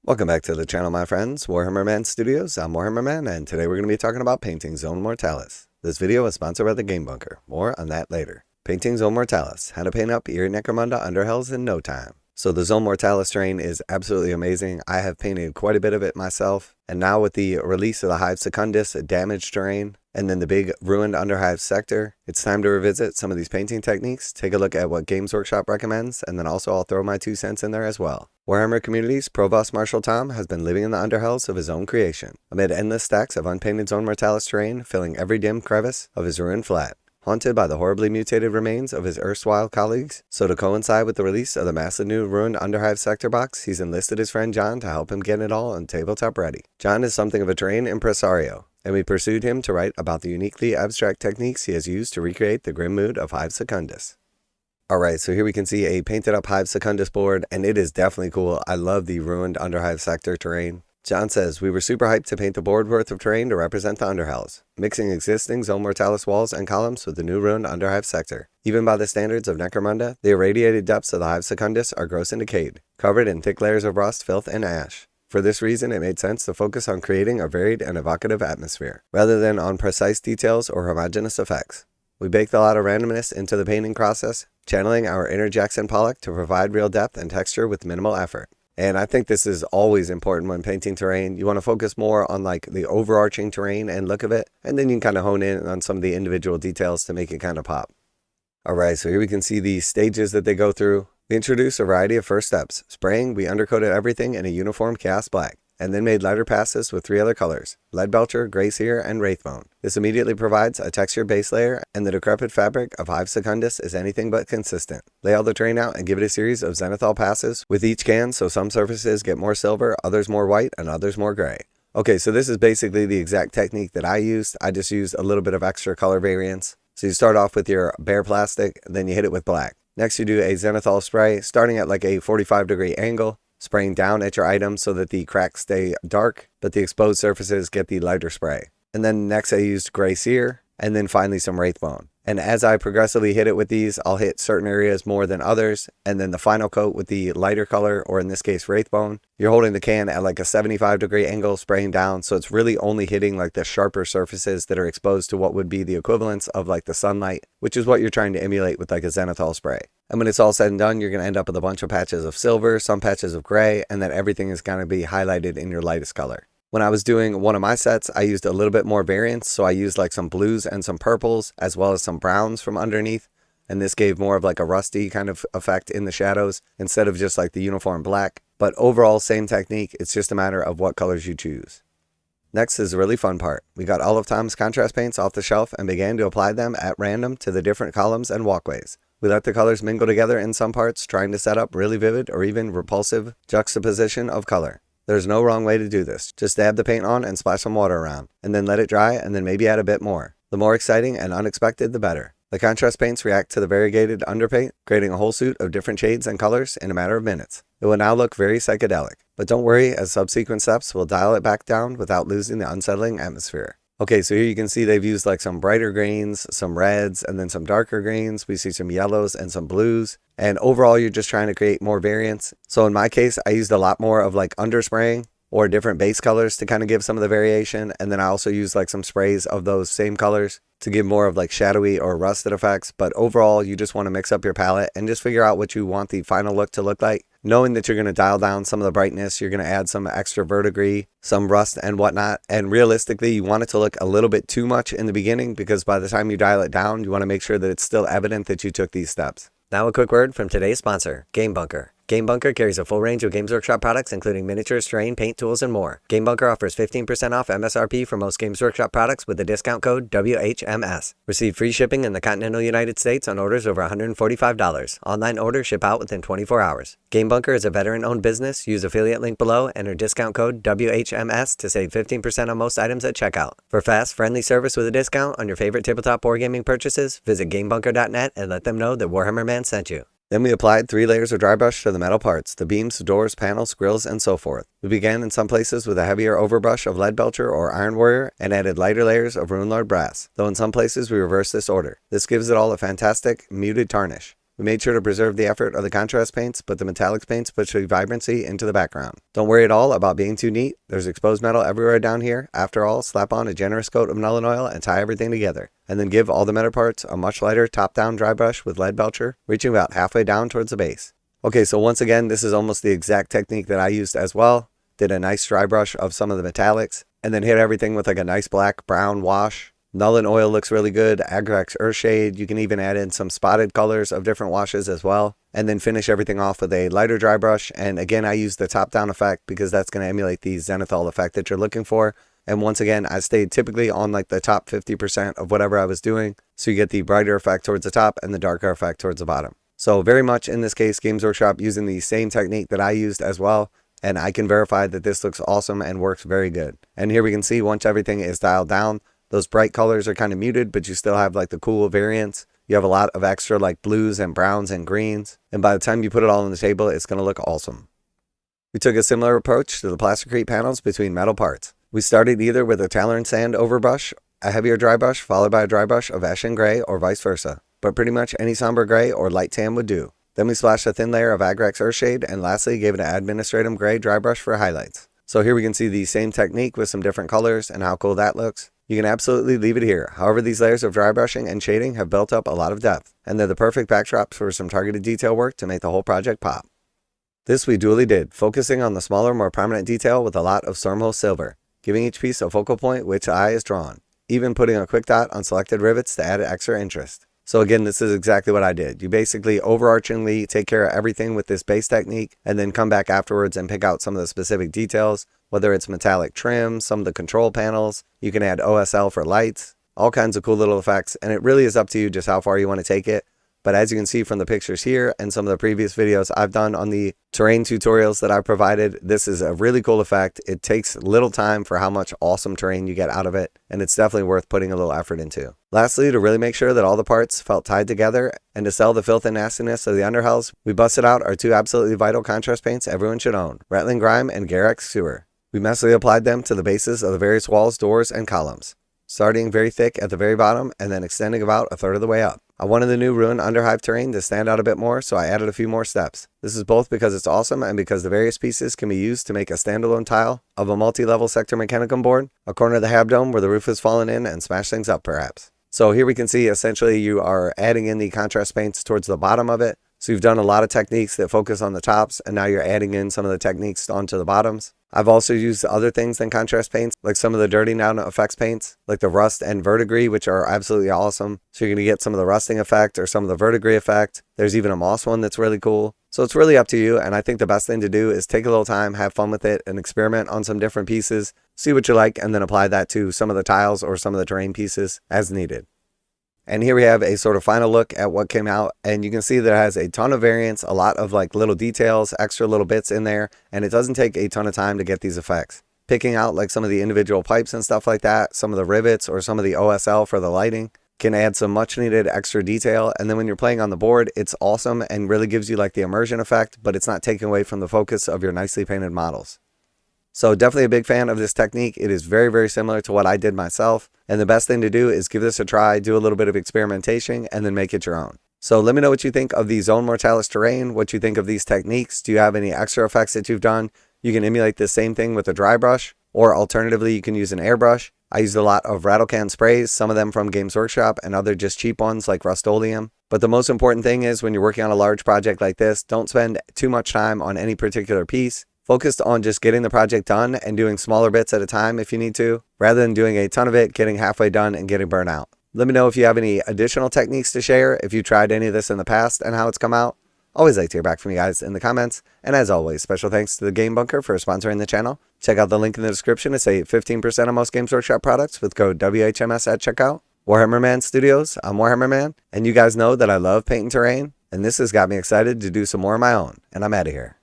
Welcome back to the channel, my friends. Warhammer Man Studios. I'm Warhammer Man, and today we're going to be talking about painting Zone Mortalis. This video is sponsored by the Game Bunker. More on that later. Painting Zone Mortalis. How to paint up your Necromunda Underhells in no time. So the Zone Mortalis terrain is absolutely amazing. I have painted quite a bit of it myself, and now with the release of the Hive Secundus damaged terrain, and then the big ruined Underhive Sector, it's time to revisit some of these painting techniques, take a look at what Games Workshop recommends, and then also I'll throw my 2 cents in there as well. Warhammer Communities Provost Marshal Tom has been living in the Underhells of his own creation, amid endless stacks of unpainted Zone Mortalis terrain filling every dim crevice of his ruined flat. Haunted by the horribly mutated remains of his erstwhile colleagues, so to coincide with the release of the massive new ruined Underhive Sector box, he's enlisted his friend John to help him get it all on tabletop ready. John is something of a terrain impresario, and we pursued him to write about the uniquely abstract techniques he has used to recreate the grim mood of Hive Secundus. Alright, so here we can see a painted up Hive Secundus board, and it is definitely cool. I love the ruined Underhive Sector terrain. John says, we were super hyped to paint the board worth of terrain to represent the Underhells, mixing existing Zone Mortalis walls and columns with the new ruined Underhive Sector. Even by the standards of Necromunda, the irradiated depths of the Hive Secundus are gross and decayed, covered in thick layers of rust, filth, and ash. For this reason, it made sense to focus on creating a varied and evocative atmosphere, rather than on precise details or homogeneous effects. We baked a lot of randomness into the painting process, channeling our inner Jackson Pollock to provide real depth and texture with minimal effort. And I think this is always important when painting terrain. You want to focus more on like the overarching terrain and look of it, and then you can kind of hone in on some of the individual details to make it kind of pop. Alright, so here we can see the stages that they go through. We introduced a variety of first steps. Spraying, we undercoated everything in a uniform chaos black, and then made lighter passes with 3 other colors, Leadbelcher, Grey Seer, and Wraithbone. This immediately provides a textured base layer, and the decrepit fabric of Hive Secundus is anything but consistent. Lay all the terrain out and give it a series of zenathal passes with each can, so some surfaces get more silver, others more white, and others more gray. Okay, so this is basically the exact technique that I used. I just used a little bit of extra color variance. So you start off with your bare plastic, then you hit it with black. Next you do a zenathal spray, starting at like a 45-degree angle, spraying down at your items so that the cracks stay dark, but the exposed surfaces get the lighter spray. And then next I used Grey Seer, and then finally some Wraithbone. And as I progressively hit it with these, I'll hit certain areas more than others, and then the final coat with the lighter color, or in this case Wraithbone, you're holding the can at like a 75-degree angle, spraying down, so it's really only hitting like the sharper surfaces that are exposed to what would be the equivalents of like the sunlight, which is what you're trying to emulate with like a zenathal spray. And when it's all said and done, you're going to end up with a bunch of patches of silver, some patches of gray, and then everything is going to be highlighted in your lightest color. When I was doing one of my sets, I used a little bit more variance, so I used like some blues and some purples, as well as some browns from underneath, and this gave more of like a rusty kind of effect in the shadows, instead of just like the uniform black. But overall, same technique, it's just a matter of what colors you choose. Next is the really fun part. We got all of Tom's contrast paints off the shelf and began to apply them at random to the different columns and walkways. We let the colors mingle together in some parts, trying to set up really vivid or even repulsive juxtaposition of color. There's no wrong way to do this. Just dab the paint on and splash some water around, and then let it dry, and then maybe add a bit more. The more exciting and unexpected, the better. The contrast paints react to the variegated underpaint, creating a whole suit of different shades and colors in a matter of minutes. It will now look very psychedelic. But don't worry, as subsequent steps will dial it back down without losing the unsettling atmosphere. Okay, so here you can see they've used like some brighter greens, some reds, and then some darker greens. We see some yellows and some blues. And overall, you're just trying to create more variance. So in my case, I used a lot more of like underspraying or different base colors to kind of give some of the variation. And then I also used like some sprays of those same colors to give more of like shadowy or rusted effects. But overall, you just want to mix up your palette and just figure out what you want the final look to look like. Knowing that you're going to dial down some of the brightness, you're going to add some extra verdigris, some rust and whatnot. And realistically, you want it to look a little bit too much in the beginning, because by the time you dial it down, you want to make sure that it's still evident that you took these steps. Now a quick word from today's sponsor, Game Bunker. Game Bunker carries a full range of Games Workshop products, including miniatures, terrain, paint tools, and more. Game Bunker offers 15% off MSRP for most Games Workshop products with the discount code WHMS. Receive free shipping in the continental United States on orders over $145. Online orders ship out within 24 hours. Game Bunker is a veteran-owned business. Use affiliate link below, enter discount code WHMS to save 15% on most items at checkout. For fast, friendly service with a discount on your favorite tabletop wargaming purchases, visit GameBunker.net and let them know that Warhammer Man sent you. Then we applied 3 layers of dry brush to the metal parts, the beams, doors, panels, grills, and so forth. We began in some places with a heavier overbrush of Leadbelcher or Iron Warrior and added lighter layers of Runelord Brass, though in some places we reversed this order. This gives it all a fantastic, muted tarnish. We made sure to preserve the effort of the contrast paints, but the metallics paints push the vibrancy into the background. Don't worry at all about being too neat. There's exposed metal everywhere down here. After all, slap on a generous coat of Nuln Oil and tie everything together. And then give all the meta parts a much lighter top-down dry brush with lead belcher, reaching about halfway down towards the base. Okay, so once again, this is almost the exact technique that I used as well. Did a nice dry brush of some of the metallics, and then hit everything with like a nice black-brown wash. Nuln Oil looks really good, Agrax Earthshade. You can even add in some spotted colors of different washes as well. And then finish everything off with a lighter dry brush. And again, I use the top-down effect because that's going to emulate the zenathal effect that you're looking for. And once again, I stayed typically on like the top 50% of whatever I was doing. So you get the brighter effect towards the top and the darker effect towards the bottom. So very much in this case, Games Workshop using the same technique that I used as well. And I can verify that this looks awesome and works very good. And here we can see once everything is dialed down, those bright colors are kind of muted, but you still have like the cool variants. You have a lot of extra like blues and browns and greens. And by the time you put it all on the table, it's going to look awesome. We took a similar approach to the plasticrete panels between metal parts. We started either with a Talon Sand overbrush, a heavier dry brush, followed by a dry brush of Ashen Gray or vice versa. But pretty much any somber gray or light tan would do. Then we splashed a thin layer of Agrax Earthshade, and lastly gave it an Administratum Gray dry brush for highlights. So here we can see the same technique with some different colors and how cool that looks. You can absolutely leave it here. However, these layers of dry brushing and shading have built up a lot of depth, and they're the perfect backdrops for some targeted detail work to make the whole project pop. This we duly did, focusing on the smaller, more prominent detail with a lot of Stormhole silver, giving each piece a focal point which eye is drawn, even putting a quick dot on selected rivets to add extra interest. So again, this is exactly what I did. You basically overarchingly take care of everything with this base technique and then come back afterwards and pick out some of the specific details, whether it's metallic trim, some of the control panels. You can add OSL for lights, all kinds of cool little effects, and it really is up to you just how far you want to take it. But as you can see from the pictures here and some of the previous videos I've done on the terrain tutorials that I provided, this is a really cool effect. It takes little time for how much awesome terrain you get out of it, and it's definitely worth putting a little effort into. Lastly, to really make sure that all the parts felt tied together and to sell the filth and nastiness of the underhells, we busted out our two absolutely vital contrast paints everyone should own, Rattling Grime and Garex Sewer. We messily applied them to the bases of the various walls, doors, and columns, starting very thick at the very bottom and then extending about a third of the way up. I wanted the new ruined Underhive terrain to stand out a bit more, so I added a few more steps. This is both because it's awesome and because the various pieces can be used to make a standalone tile of a multi-level sector mechanicum board, a corner of the Hab Dome where the roof has fallen in and smashed things up perhaps. So here we can see essentially you are adding in the contrast paints towards the bottom of it. So you've done a lot of techniques that focus on the tops, and now you're adding in some of the techniques onto the bottoms. I've also used other things than contrast paints, like some of the dirty down effects paints, like the rust and verdigris, which are absolutely awesome. So you're going to get some of the rusting effect or some of the verdigris effect. There's even a moss one that's really cool. So it's really up to you, and I think the best thing to do is take a little time, have fun with it, and experiment on some different pieces, see what you like, and then apply that to some of the tiles or some of the terrain pieces as needed. And here we have a sort of final look at what came out, and you can see that it has a ton of variants, a lot of like little details, extra little bits in there, and it doesn't take a ton of time to get these effects. Picking out like some of the individual pipes and stuff like that, some of the rivets or some of the OSL for the lighting can add some much needed extra detail, and then when you're playing on the board, it's awesome and really gives you like the immersion effect, but it's not taking away from the focus of your nicely painted models. So definitely a big fan of this technique. It is very, very similar to what I did myself. And the best thing to do is give this a try, do a little bit of experimentation, and then make it your own. So let me know what you think of the Zone Mortalis terrain, what you think of these techniques. Do you have any extra effects that you've done? You can emulate the same thing with a dry brush, or alternatively, you can use an airbrush. I used a lot of rattle can sprays, some of them from Games Workshop, and other just cheap ones like Rust-Oleum. But the most important thing is when you're working on a large project like this, don't spend too much time on any particular piece. Focused on just getting the project done and doing smaller bits at a time if you need to, rather than doing a ton of it, getting halfway done and getting burnt out. Let me know if you have any additional techniques to share, if you tried any of this in the past and how it's come out. Always like to hear back from you guys in the comments. And as always, special thanks to the Game Bunker for sponsoring the channel. Check out the link in the description to save 15% on most Games Workshop products with code WHMS at checkout. Warhammer Man Studios, I'm Warhammer Man, and you guys know that I love painting terrain, and this has got me excited to do some more of my own, and I'm out of here.